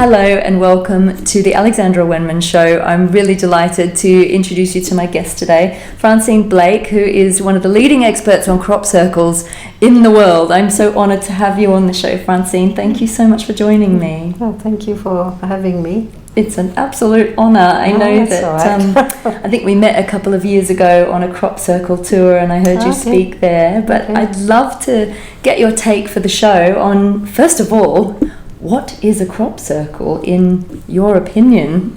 Hello and welcome to the Alexandra Wenman show. I'm really delighted to introduce you to my guest today, Francine Blake, who is one of the leading experts on crop circles in the world. I'm so honoured to have you on the show, Francine. Thank you so much for joining me. Well, thank you for having me. It's an absolute honour. I know that I think we met a couple of years ago on a crop circle tour and I heard you speak there, but I'd love to get your take for the show on, first of all, what is a crop circle in your opinion?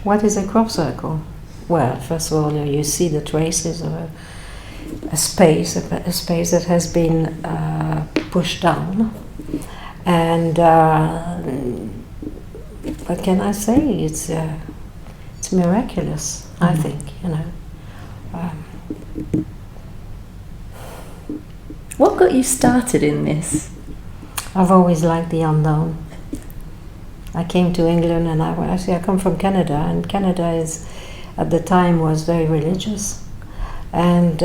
What is a crop circle? Well, first of all, you see the traces of a space that has been pushed down, and what can I say? It's miraculous. I think, What got you started in this? I've always liked the unknown. I came to England, and I come from Canada, and Canada at the time was very religious, and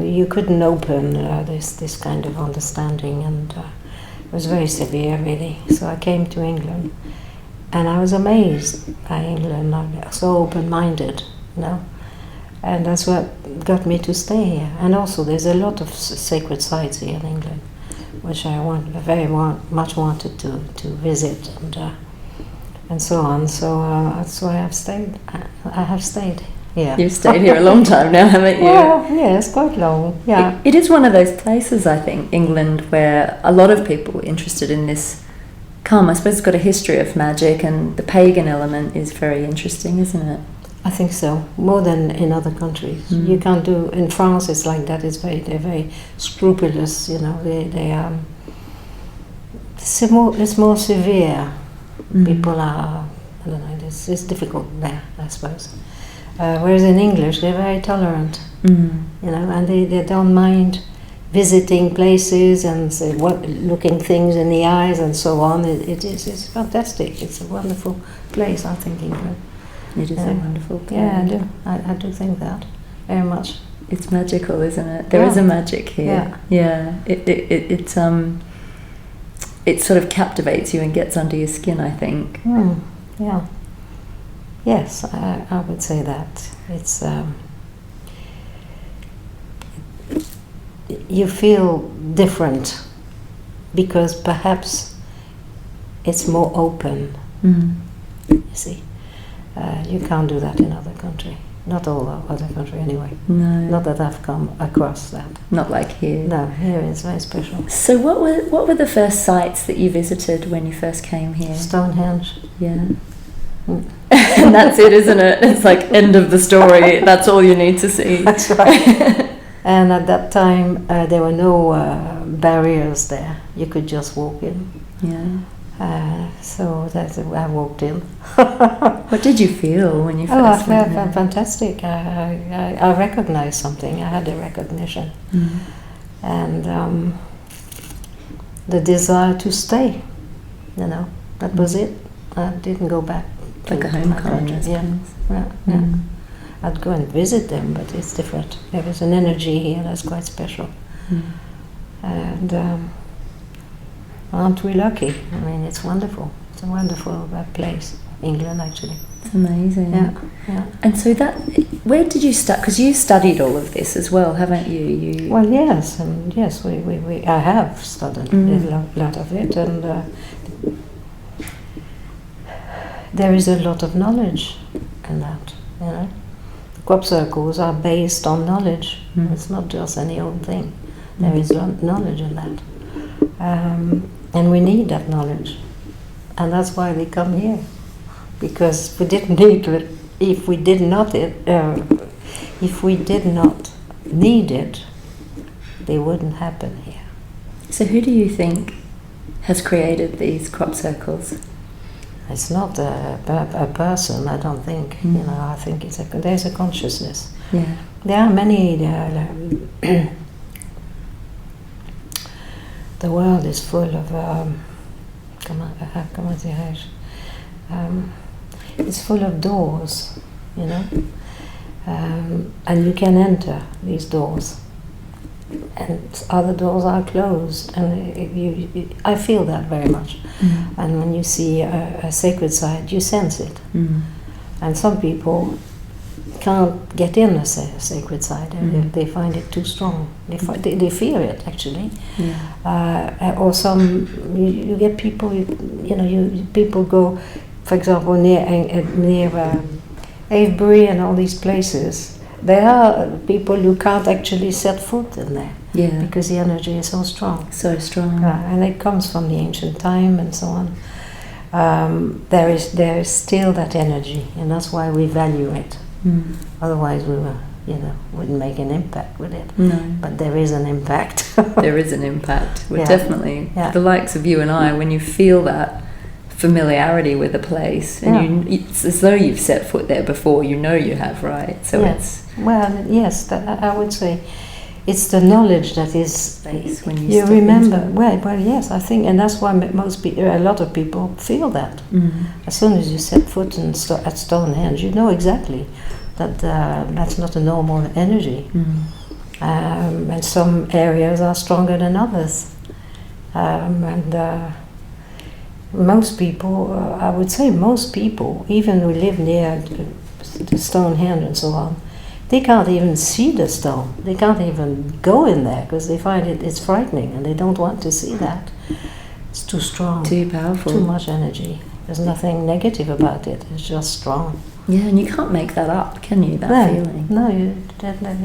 you couldn't open this kind of understanding, and it was very severe, really. So I came to England, and I was amazed by England. I was so open-minded, and that's what got me to stay here. And also, there's a lot of sacred sites here in England, which I very much wanted to visit and so on. So that's why I've stayed. I have stayed here. You've stayed here a long time now, haven't you? Well, yes, quite long. Yeah. It is one of those places, I think, England, where a lot of people interested in this come. I suppose it's got a history of magic, and the pagan element is very interesting, isn't it? I think so, more than in other countries. You can't do in France. It's like that. They're very scrupulous. It's more severe. People are. I don't know. It's difficult there, I suppose. Whereas in English, they're very tolerant. And they don't mind visiting places and looking things in the eyes and so on. It's fantastic. It's a wonderful place, I think, England. It is a wonderful place. Yeah, I do think that very much. It's magical, isn't it? There is a magic here. Yeah. It sort of captivates you and gets under your skin, I think. Yeah. Yes, I would say that. It's you feel different because perhaps it's more open. You see. You can't do that in other country. Not all other country anyway. No. Not that I've come across that. Not like here. No, here it's very special. So what were the first sites that you visited when you first came here? Stonehenge. Yeah. And that's it, isn't it? It's like end of the story. That's all you need to see. That's right. And at that time there were no barriers there. You could just walk in. Yeah. So I walked in. What did you feel when you first went there? I felt fantastic. I recognized something. I had a recognition. And the desire to stay, that was it. I didn't go back. Like a homecoming, I suppose. Yeah. I'd go and visit them, but it's different. There is an energy here that's quite special. And aren't we lucky? I mean, it's wonderful. It's a wonderful place, England, actually. It's amazing. Yeah. And so where did you start? Because you studied all of this as well, haven't you? Well, yes, I have studied a lot of it, and there is a lot of knowledge in that. Crop circles are based on knowledge. It's not just any old thing. There is knowledge in that. And we need that knowledge, and that's why we come here. Because we didn't need it. If we did not need it, they wouldn't happen here. So who do you think has created these crop circles? It's not a person. I don't think. I think there's a consciousness. Yeah. There are many. The world is full of it's full of doors, and you can enter these doors. and other doors are closed, and I feel that very much. And when you see a sacred site, you sense it. And some people can't get in a sacred site. They find it too strong. They fear it, actually. Or some you get people. People go, for example, near Avebury and all these places. There are people who can't actually set foot in there. Because the energy is so strong. So strong. And it comes from the ancient time and so on. There is still that energy, and that's why we value it. Otherwise we wouldn't make an impact with it. No. But there is an impact. There is an impact. Well, definitely. The likes of you and I, when you feel that familiarity with a place, and it's as though you've set foot there before, you have, right? So it's... Well, yes, I would say it's the knowledge that is... When you remember. Well, yes, I think, and that's why a lot of people feel that. As soon as you set foot at Stonehenge, you know exactly that that's not a normal energy. And some areas are stronger than others. And most people, I would say most people, even who live near the Stonehenge and so on, they can't even see the stone. They can't even go in there because they find it's frightening, and they don't want to see that. It's too strong. Too powerful. Too much energy. There's nothing negative about it. It's just strong. Yeah, and you can't make that up, can you, that feeling? No,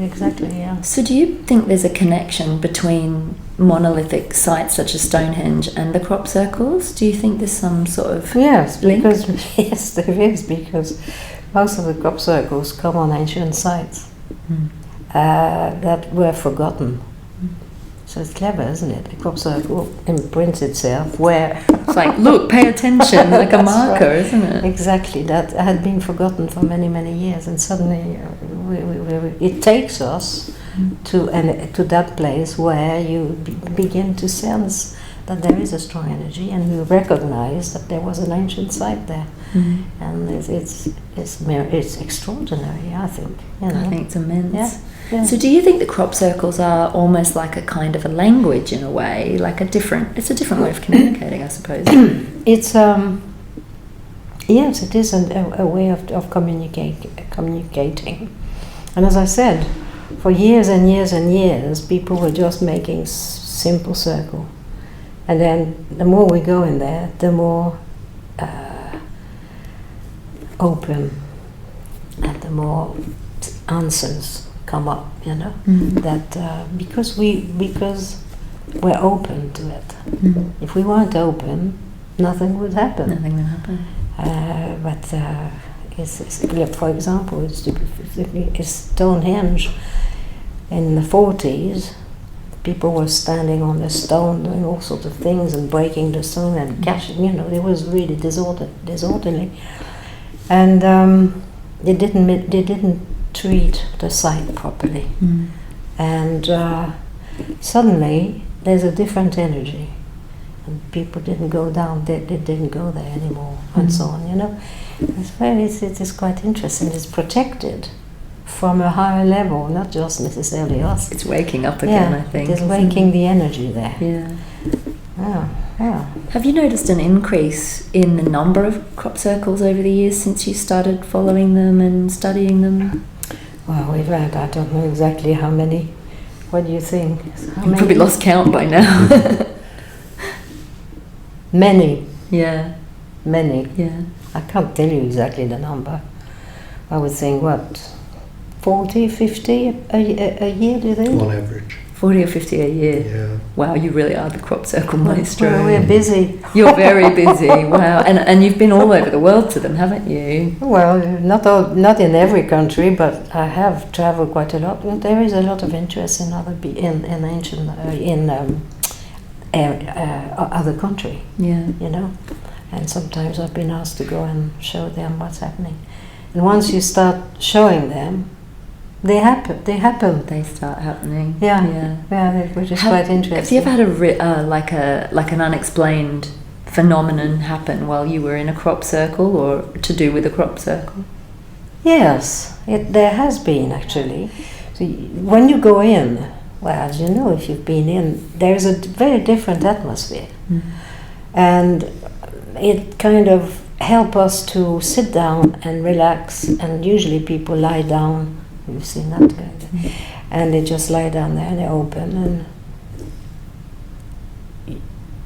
exactly, yeah. So do you think there's a connection between monolithic sites such as Stonehenge and the crop circles? Do you think there's some sort of link? Yes, there is, because most of the crop circles come on ancient sites that were forgotten. So it's clever, isn't it? A crop circle imprints itself where... It's like, look, pay attention, like a marker, right. Isn't it? Exactly, that had been forgotten for many, many years, and suddenly it takes us to that place where you begin to sense that there is a strong energy, and you recognize that there was an ancient site there. And it's extraordinary, I think. I think it's immense. Yeah. So do you think the crop circles are almost like a kind of a language in a way, like it's a different way of communicating, I suppose? It's yes, it is a way of communicating. And as I said, for years and years and years, people were just making simple circle. And then the more we go in there, the more open and the more answers come up, that because we're open to it. If we weren't open, nothing would happen. Nothing would happen. But for example, it's Stonehenge in the 40s. People were standing on the stone, doing all sorts of things and breaking the stone and catching. It was really disorderly, and they didn't treat the site properly. And suddenly there's a different energy, and people didn't go down. They didn't go there anymore, and so on. It is quite interesting. It's protected from a higher level, not just necessarily us. It's waking up again, I think. It is waking the energy there. Yeah. Have you noticed an increase in the number of crop circles over the years since you started following them and studying them? Well, we've had, I don't know exactly how many. What do you think? You've probably lost count by now. Many. Yeah. Many. Yeah. I can't tell you exactly the number. I would think, 40, 50 a year, do you think? On average. 40 or 50 a year? Yeah. Wow, you really are the crop circle maestro. Well, we're busy. You're very busy, wow. And you've been all over the world to them, haven't you? Well, not in every country, but I have travelled quite a lot. There is a lot of interest in other country. Yeah. And sometimes I've been asked to go and show them what's happening. And once you start showing them, they happen. They start happening. Yeah, which is quite interesting. Have you ever had like an unexplained phenomenon happen while you were in a crop circle, or to do with a crop circle? Yes, there has been actually. So when you go in, well, as you know, if you've been in, there's a very different atmosphere. And it kind of helps us to sit down and relax, and usually people lie down. You've seen that kind of, and they just lie down there and they're open, and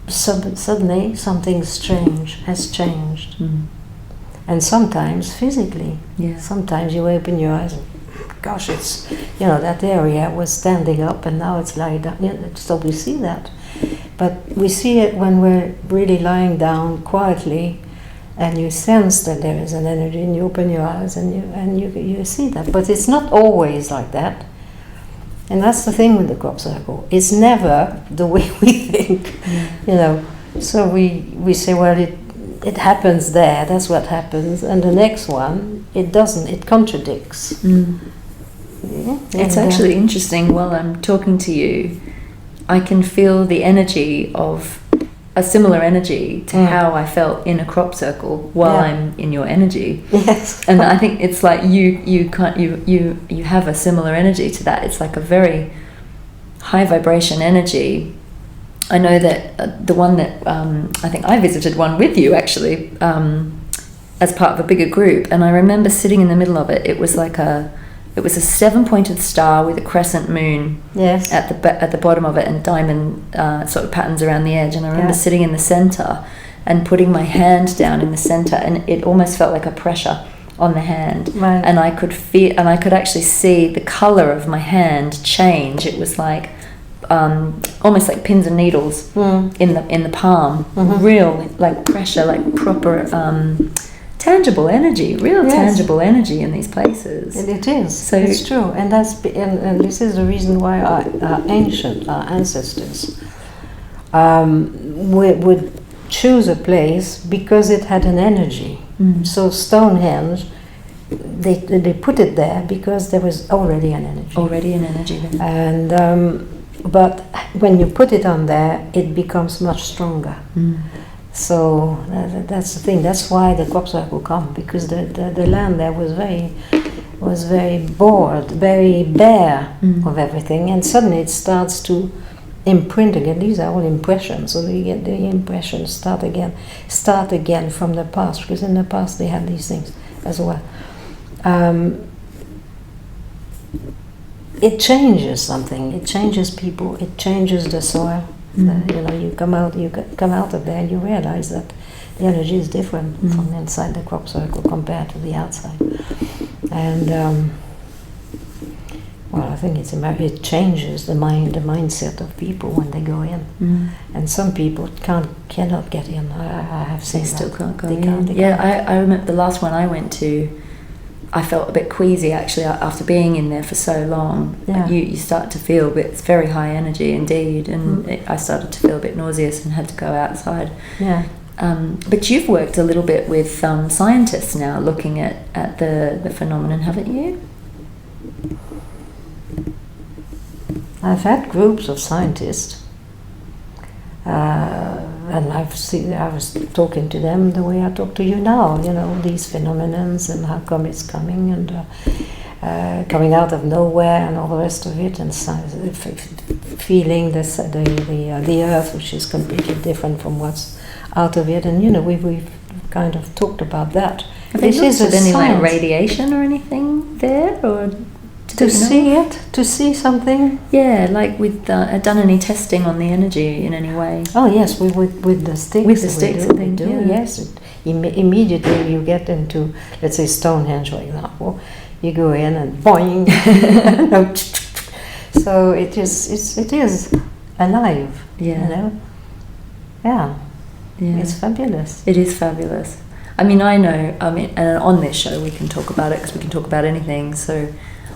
suddenly something strange has changed. And sometimes physically. Sometimes you open your eyes and, gosh, it's, that area was standing up and now it's lying down. So we see that. But we see it when we're really lying down quietly, and you sense that there is an energy, and you open your eyes and you see that. But it's not always like that. And that's the thing with the crop circle. It's never the way we think, So we say, well, it happens there, that's what happens, and the next one, it doesn't, it contradicts. It's actually interesting, while I'm talking to you, I can feel the energy of a similar energy to how I felt in a crop circle while I'm in your energy. Yes. And I think it's like you have a similar energy to that. It's like a very high vibration energy. I know that the one that I think I visited one with you actually as part of a bigger group, and I remember sitting in the middle of it. It was a 7-pointed star with a crescent moon at the bottom of it, and diamond sort of patterns around the edge. And I remember sitting in the center and putting my hand down in the center, and it almost felt like a pressure on the hand. Right. And I could feel, and I could actually see the color of my hand change. It was like almost like pins and needles in the palm. Real like pressure, like proper tangible energy, tangible energy in these places. It is. So it's true, and and this is the reason why our ancestors would choose a place, because it had an energy. So Stonehenge, they put it there because there was already an energy. Already an energy there. And but when you put it on there, it becomes much stronger. So that's the thing. That's why the crop circle come, because the land there was very bored, very bare of everything, and suddenly it starts to imprint again. These are all impressions, so they get the impressions start again from the past, because in the past they had these things as well. It changes something. It changes people. It changes the soil. You come out of there and you realize that the energy is different from inside the crop circle compared to the outside. And I think it changes the mindset of people when they go in. And some people cannot get in. I have seen they still that. can't go they in. Can't. I remember the last one I went to. I felt a bit queasy actually after being in there for so long. You start to feel it's very high energy indeed, and I started to feel a bit nauseous and had to go outside. But you've worked a little bit with scientists now, looking at the phenomenon, haven't you? I've had groups of scientists, and I was talking to them the way I talk to you now, these phenomenons and how come it's coming, and coming out of nowhere and all the rest of it, and feeling the earth, which is completely different from what's out of it, and we've kind of talked about that. Have they looked at any like radiation or anything there, or to see it, to see something? Yeah, like with done any testing on the energy in any way? Oh yes, with the sticks. With the sticks, we do. Yes, immediately you get into, let's say, Stonehenge, for example. You go in and boing. So it is alive. Yeah. Yeah. It's fabulous. It is fabulous. I mean, and on this show we can talk about it, because we can talk about anything. So,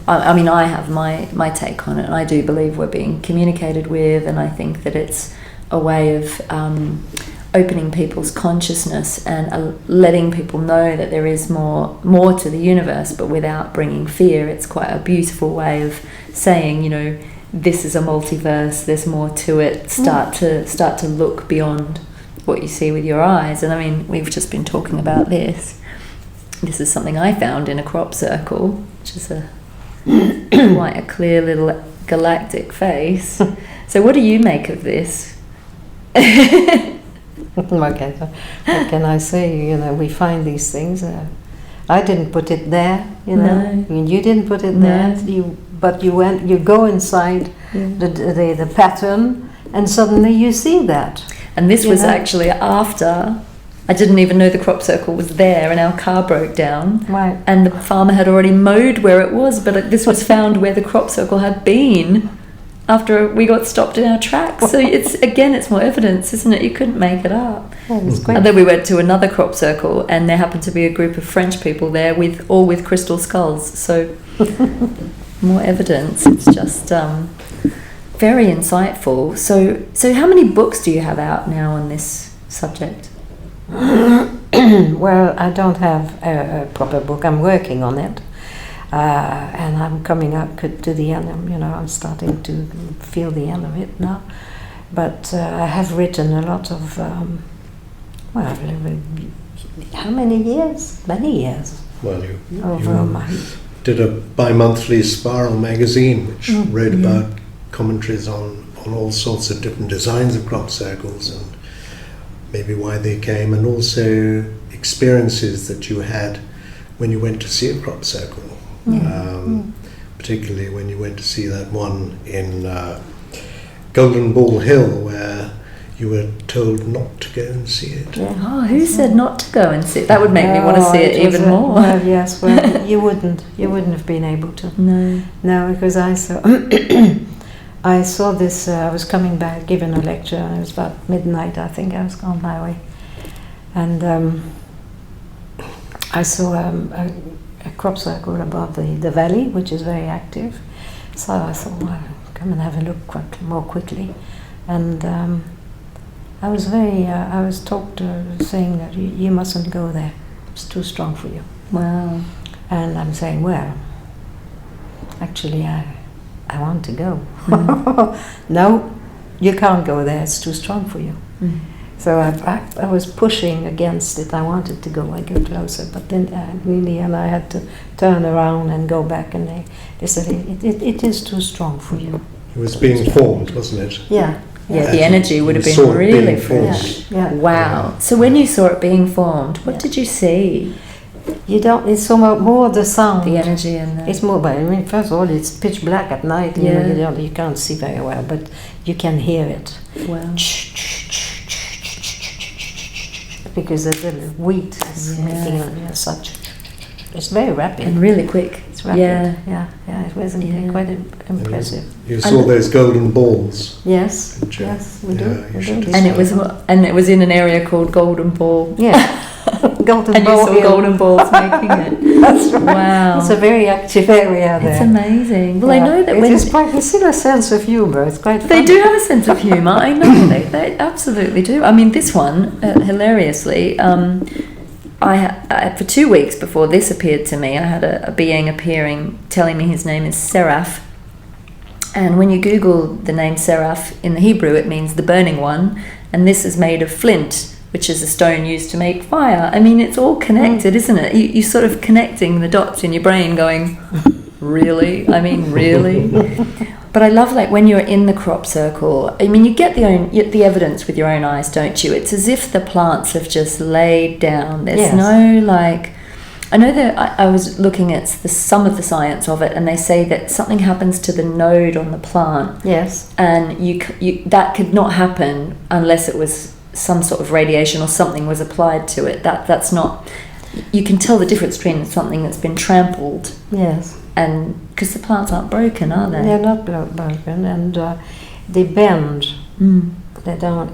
I have my take on it, and I do believe we're being communicated with, and I think that it's a way of opening people's consciousness and letting people know that there is more to the universe, but without bringing fear. It's quite a beautiful way of saying, this is a multiverse. There's more to it. Start to look beyond what you see with your eyes. And we've just been talking about this. This is something I found in a crop circle, which is quite a clear little galactic face. So what do you make of this? What can I say? You know, we find these things. I didn't put it there. You know, No. I mean, you didn't put it there. But you go inside the pattern, and suddenly you see that. And this was actually after I didn't even know the crop circle was there, and our car broke down. Right. And the farmer had already mowed where it was, but this was found where the crop circle had been after we got stopped in our tracks. So it's more evidence, isn't it? You couldn't make it up. Yeah, and then we went to another crop circle, and there happened to be a group of French people there with crystal skulls. So more evidence. It's just very insightful. So how many books do you have out now on this subject? Well, I don't have a proper book. I'm working on it, and I'm coming up to the end. You know, I'm starting to feel the end of it now. But I have written a lot of. How many years? Many years. Well, you Over did a bi-monthly spiral magazine which wrote about commentaries on all sorts of different designs of crop circles and maybe why they came, and also experiences that you had when you went to see a crop circle. Particularly when you went to see that one in Golden Ball Hill where you were told not to go and see it. Yeah. Oh, who said not to go and see it? That would make me want to see it even more. Well, yes, well, you wouldn't have been able to. No, because I saw this. I was coming back, giving a lecture, and it was about midnight. I think I was on my way, and I saw a crop circle above the valley, which is very active. So I thought, well, come and have a look more quickly, and. I was talked saying that you mustn't go there. It's too strong for you. Wow. And I'm saying, well, actually, I want to go. No, you can't go there. It's too strong for you. So I was pushing against it. I wanted to go. I go closer, but then and I had to turn around and go back. And they said it is too strong for you. It was being formed, wasn't it? Yeah. Yeah, the energy would have been really fresh. Yeah. Wow. So when you saw it being formed, what did you see? You don't. It's so more the sound. The energy and the. It's more. But I mean, first of all, it's pitch black at night. You can't see very well, but you can hear it. Wow. Because the wheat is making such. It's very rapid and really quick. It's rapid. Yeah. It was quite impressive. You saw those golden balls. Yes, we do. And it was in an area called Golden Ball. Yeah, Golden and Ball. And you saw golden balls making it. That's right. Wow. It's a very active area there. It's amazing. Well, I know that it's still a sense of humour. It's quite funny. They do have a sense of humour. I know they absolutely do. I mean, this one, hilariously. I for 2 weeks before this appeared to me, I had a being appearing telling me his name is Seraph. And when you Google the name Seraph in the Hebrew, it means the burning one. And this is made of flint, which is a stone used to make fire. I mean, it's all connected, isn't it? You're sort of connecting the dots in your brain going, really? I mean, really? But I love, like, when you're in the crop circle, I mean, you get the evidence with your own eyes, don't you? It's as if the plants have just laid down. There's no, like... I know that I was looking at some of the science of it, and they say that something happens to the node on the plant. Yes. And that could not happen unless it was some sort of radiation or something was applied to it. That's not... You can tell the difference between something that's been trampled. Yes. And because the plants aren't broken, are they? They're not broken, and they bend. They don't,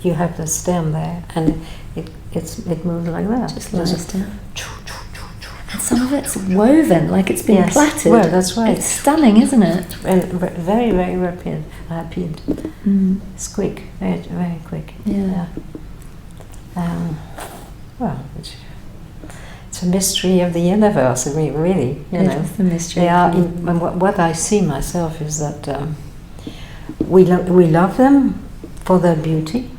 you have the stem there, and it moves like that. Just lies down. And some of it's woven, like it's been plaited. Well, that's right. It's stunning, isn't it? And very, very rapid. It's quick, very, very quick. Yeah. Well, it's a mystery of the universe. I mean, really, It's the mystery. They are. What I see myself is that we love them for their beauty.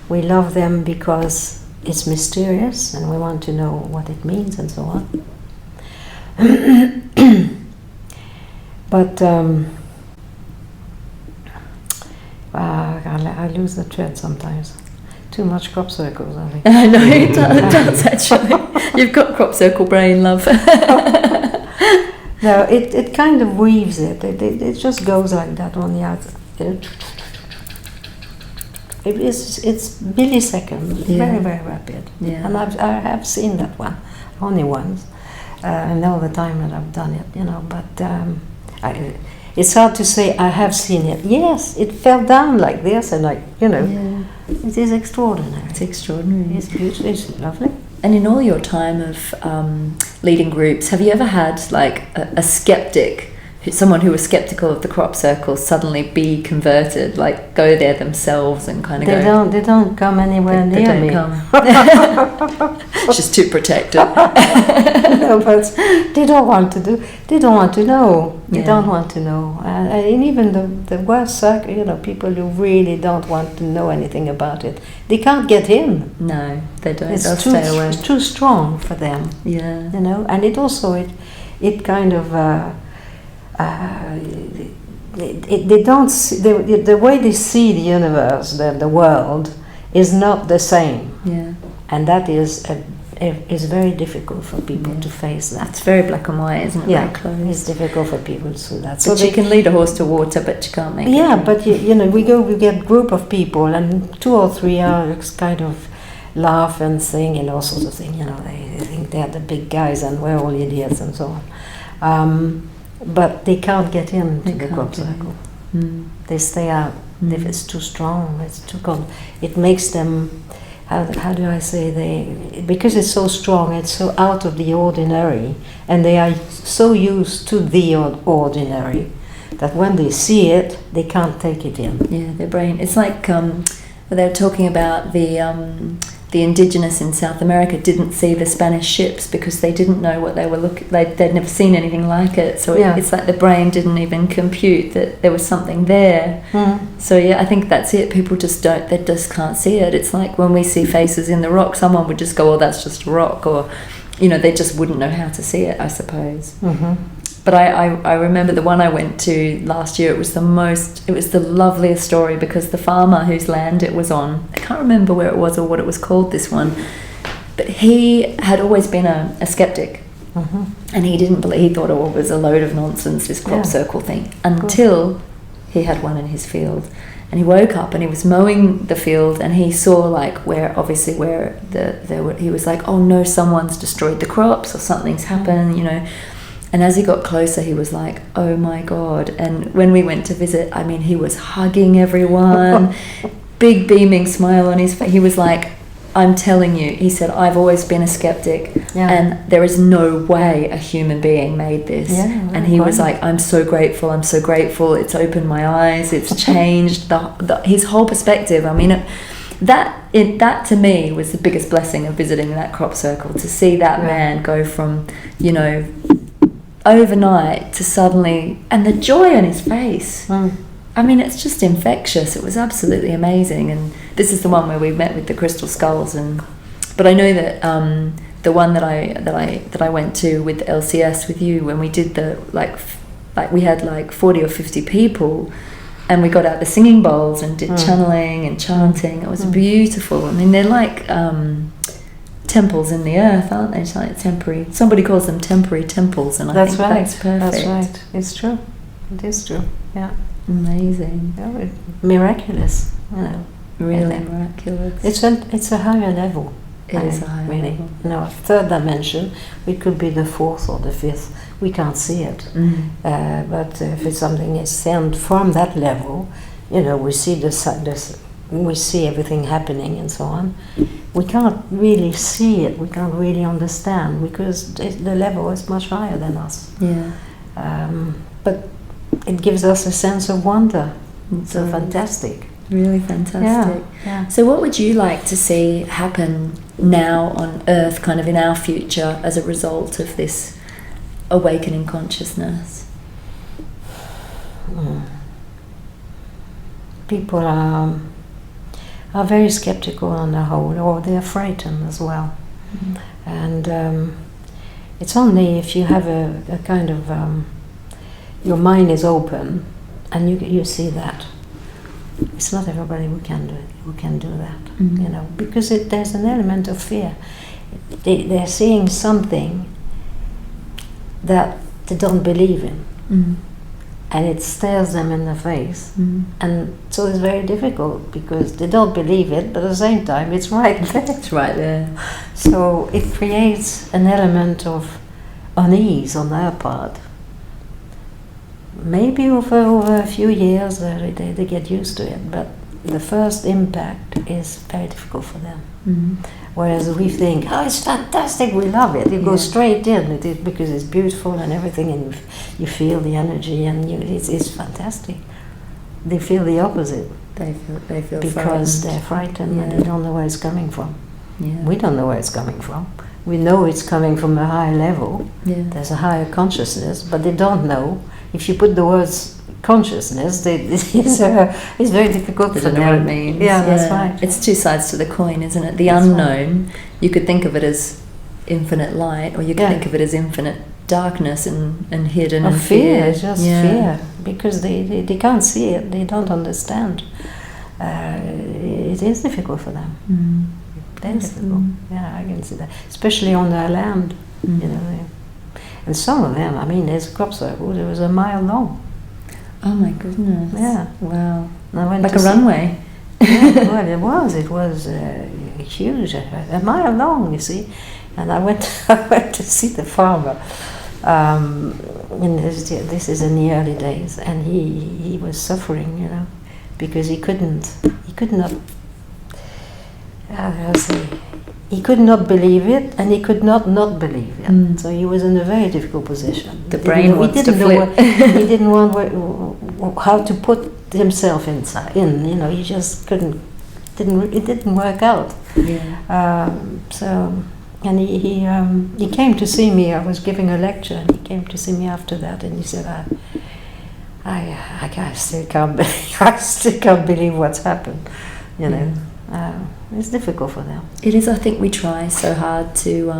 We love them because it's mysterious, and we want to know what it means and so on. But I lose the thread sometimes. Too much crop circles, I think. I know, it does actually. You've got crop circle brain, love. No, it kind of weaves it. It just goes like that on the outside. It's milliseconds, very, very rapid. Yeah. And I have seen that one, only once. And all the time that I've done it, but it's hard to say I have seen it. Yes, it fell down like this, and it is extraordinary. It's extraordinary. It's beautiful. It's lovely. And in all your time of leading groups, have you ever had like a skeptic, someone who was skeptical of the crop circle, suddenly be converted, like go there themselves and kind of They don't come anywhere near me. It's just too protected. No, but they don't want to do. They don't want to know. They don't want to know. And even the worst circle, people who really don't want to know anything about it, they can't get in. No, they don't. They'll stay away. It's too strong for them. Yeah. And it also it kind of. They don't see, the way they see the universe, the world, is not the same. Yeah. And that is very difficult for people to face that. It's very black and white, isn't it? Yeah, very close. it's difficult for people to do that. So you can lead a horse to water, but you can't make it. Yeah, but we get a group of people, and 2 or 3 are kind of laugh and sing and all sorts of things. They think they're the big guys and we're all idiots and so on. But they can't get into the crop circle. They stay out. If it's too strong, it's too cold. It makes them, how do I say, because it's so strong, it's so out of the ordinary, and they are so used to the ordinary that when they see it, they can't take it in. Yeah, their brain. It's like they were talking about the indigenous in South America didn't see the Spanish ships because they didn't know what they were looking. They'd never seen anything like it. So it's like the brain didn't even compute that there was something there. So I think that's it. People just don't. They just can't see it. It's like when we see faces in the rock, someone would just go, "Oh, that's just a rock," or they just wouldn't know how to see it, I suppose. But I remember the one I went to last year. It was the loveliest story because the farmer whose land it was on, I can't remember where it was or what it was called, this one, but he had always been a skeptic. And he didn't believe, he thought it was a load of nonsense, this crop circle thing, until he had one in his field. And he woke up and he was mowing the field and he saw he was like, oh no, someone's destroyed the crops or something's happened, And as he got closer, he was like, oh my God. And when we went to visit, he was hugging everyone, big beaming smile on his face. He was like, I'm telling you, he said, I've always been a skeptic and there is no way a human being made this. And he was like, I'm so grateful. It's opened my eyes. It's changed his whole perspective. That to me was the biggest blessing of visiting that crop circle, to see that man go from, overnight to suddenly, and the joy on his face. It's just infectious. It was absolutely amazing. And this is the one where we met with the crystal skulls. But I know that the one that I went to with LCS with you, when we did the we had 40 or 50 people, and we got out the singing bowls and did channeling and chanting. It was beautiful. They're like temples in the earth, aren't they? It's like temporary. Somebody calls them temporary temples, and I think that's perfect. That's right. It's true. It is true. Yeah. Amazing. Miraculous. Really miraculous. It's a higher level. It is a higher level. A third dimension. We could be the fourth or the fifth. We can't see it. But if it's something is sent from that level, we see we see everything happening and so on. We can't really see it. We can't really understand because the level is much higher than us. But it gives us a sense of wonder. It's so fantastic. Really fantastic. Yeah. So what would you like to see happen now on Earth, kind of in our future, as a result of this awakening consciousness? People are very skeptical on the whole, or they're frightened as well. And it's only if you have a kind of your mind is open, and you see that. It's not everybody who can do that, you know, because there's an element of fear. They're seeing something that they don't believe in, and it stares them in the face, and so it's very difficult because they don't believe it, but at the same time it's right there. It's right there. So it creates an element of unease on their part. Maybe over a few years they get used to it, but the first impact is very difficult for them. Whereas we think, oh, it's fantastic, we love it. You go straight in, because it's beautiful and everything, and you feel the energy, and it's fantastic. They feel the opposite. They feel because frightened. they're frightened and they don't know where it's coming from. Yeah. We don't know where it's coming from. We know it's coming from a higher level. Yeah. There's a higher consciousness, but they don't know. If you put the words consciousness, it's very difficult for them. They don't know what it means. Yeah, that's right. It's two sides to the coin, isn't it? The unknown, you could think of it as infinite light, or you could think of it as infinite darkness and hidden and fear. Just fear, because they can't see it, they don't understand. It is difficult for them. Very difficult. Yeah, I can see that, especially on their land. You know, and some of them. I mean, there's a crop circle that was a mile long. Oh my goodness! Yeah. Wow. Like a runway. Yeah, well, it was huge, a mile long, you see. And I went to see the farmer. This is in the early days, and he was suffering, you know, because he could not. He could not believe it, and he could not believe it. So he was in a very difficult position. The brain wants to flip. He didn't know how to put himself inside. You know, he just couldn't. It didn't work out. Yeah. And he came to see me. I was giving a lecture, and he came to see me after that, and he said, I still can't believe what's happened. You know. It's difficult for them. It is. I think we try so hard to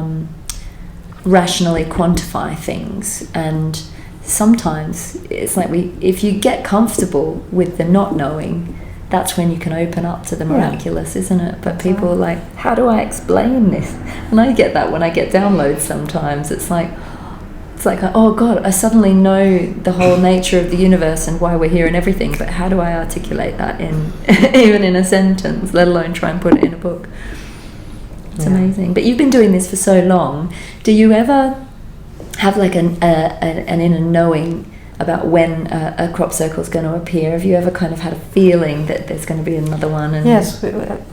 rationally quantify things, and sometimes it's like if you get comfortable with the not knowing, that's when you can open up to the miraculous, isn't it? But people are like, how do I explain this? And I get that when I get downloads sometimes. It's like, oh God, I suddenly know the whole nature of the universe and why we're here and everything, but how do I articulate that in even in a sentence, let alone try and put it in a book? It's amazing. But you've been doing this for so long. Do you ever have like an inner knowing about when a crop circle is going to appear? Have you ever kind of had a feeling that there's going to be another one? And yes,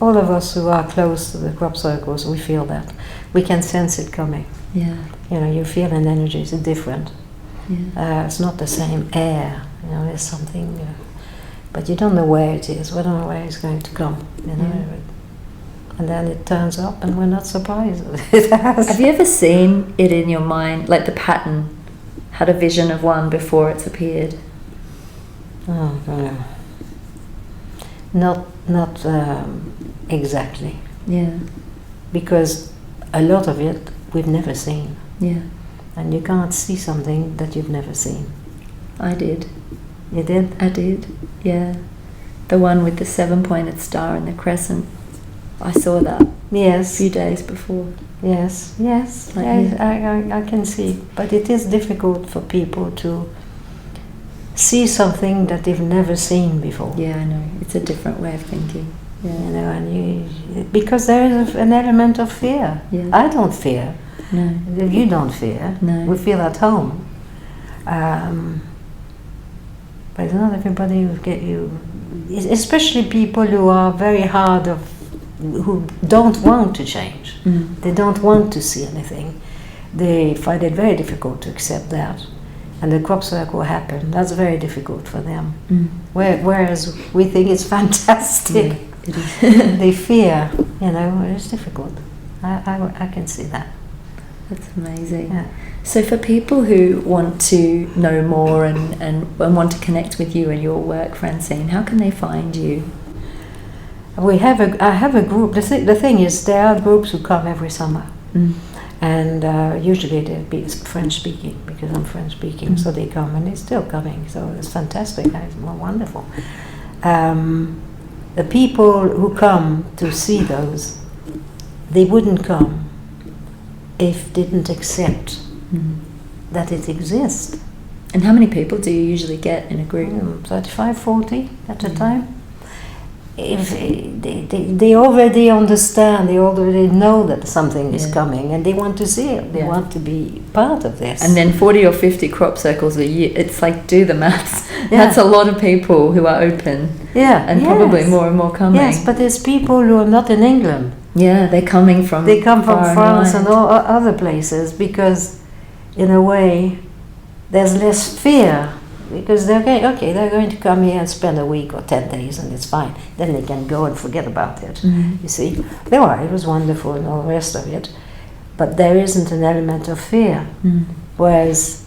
all of us who are close to the crop circles, we feel that. We can sense it coming. Yeah. You know, you feel an energy is different. Yeah. It's not the same air. You know, there's something, but you don't know where it is. We don't know where it's going to come. You know, and then it turns up, and we're not surprised. It has. Have you ever seen it in your mind, like the pattern? Had a vision of one before it's appeared? Oh, no. Not exactly. Yeah. Because a lot of it we've never seen. Yeah. And you can't see something that you've never seen. I did. You did? I did, yeah. The one with the 7-pointed star and the crescent. I saw that. Yes. A few days before. Yes. Like, I can see. But it is difficult for people to see something that they've never seen before. Yeah, I know. It's a different way of thinking. Yeah. You know, and because there is an element of fear. Yeah. I don't fear. No. You don't fear. No. We feel at home. But not everybody will get you, especially people who are very hard of, who don't want to change. They don't want to see anything. They find it very difficult to accept that. And the crop circle happened. That's very difficult for them. Whereas we think it's fantastic. Yeah, it is. They fear, you know, it's difficult. I can see that. That's amazing. Yeah. So for people who want to know more and want to connect with you and your work, Francine, how can they find you? I have a group. The thing is, there are groups who come every summer. And usually they'll be French speaking, because I'm French speaking, so they come, and they're still coming, so it's fantastic, it's wonderful. The people who come to see those, they wouldn't come if didn't accept that it exists. And how many people do you usually get in a group? 35, 40 at a time. If they already understand, they already know that something is coming, and they want to see it. They want to be part of this. And then 40 or 50 crop circles a year. It's like, do the maths. That's a lot of people who are open. Yeah, and probably more and more coming. Yes, but there's people who are not in England. Yeah, they're coming from. They come from France and all other places, because, in a way, there's less fear. Because they're going to come here and spend a week or 10 days, and it's fine. Then they can go and forget about it. You see, it was wonderful and all the rest of it, but there isn't an element of fear. Whereas,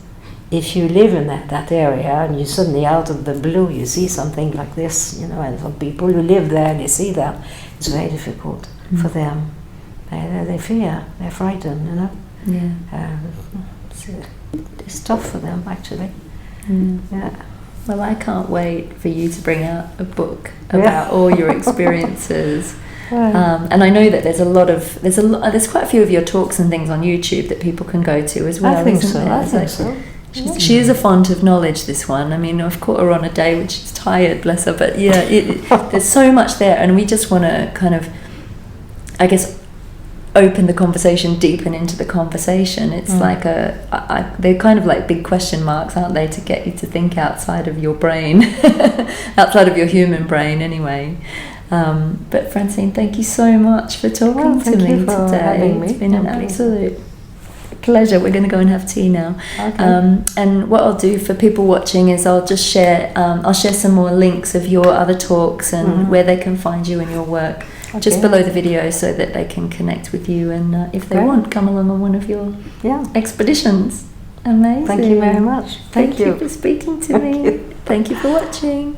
if you live in that area and you suddenly out of the blue you see something like this, and for people who live there, they see that, it's very difficult for them. They fear, they're frightened. It's tough for them actually. Yeah. Well, I can't wait for you to bring out a book about all your experiences. And I know that there's quite a few of your talks and things on YouTube that people can go to as well. I think so. She is a font of knowledge, this one. I mean, I've caught her on a day when she's tired, bless her. But there's so much there, and we just want to kind of, I guess, open the conversation, deepen into the conversation. It's like they're kind of like big question marks, aren't they, to get you to think outside of your brain, outside of your human brain anyway. But Francine, thank you so much for talking to me today. It's been an absolute pleasure. We're going to go and have tea now. And what I'll do for people watching is I'll just share some more links of your other talks and where they can find you and your work just below the video, so that they can connect with you, and if they want, come along on one of your expeditions. Amazing. Thank you very much. Thank you for speaking to me. Thank you for watching.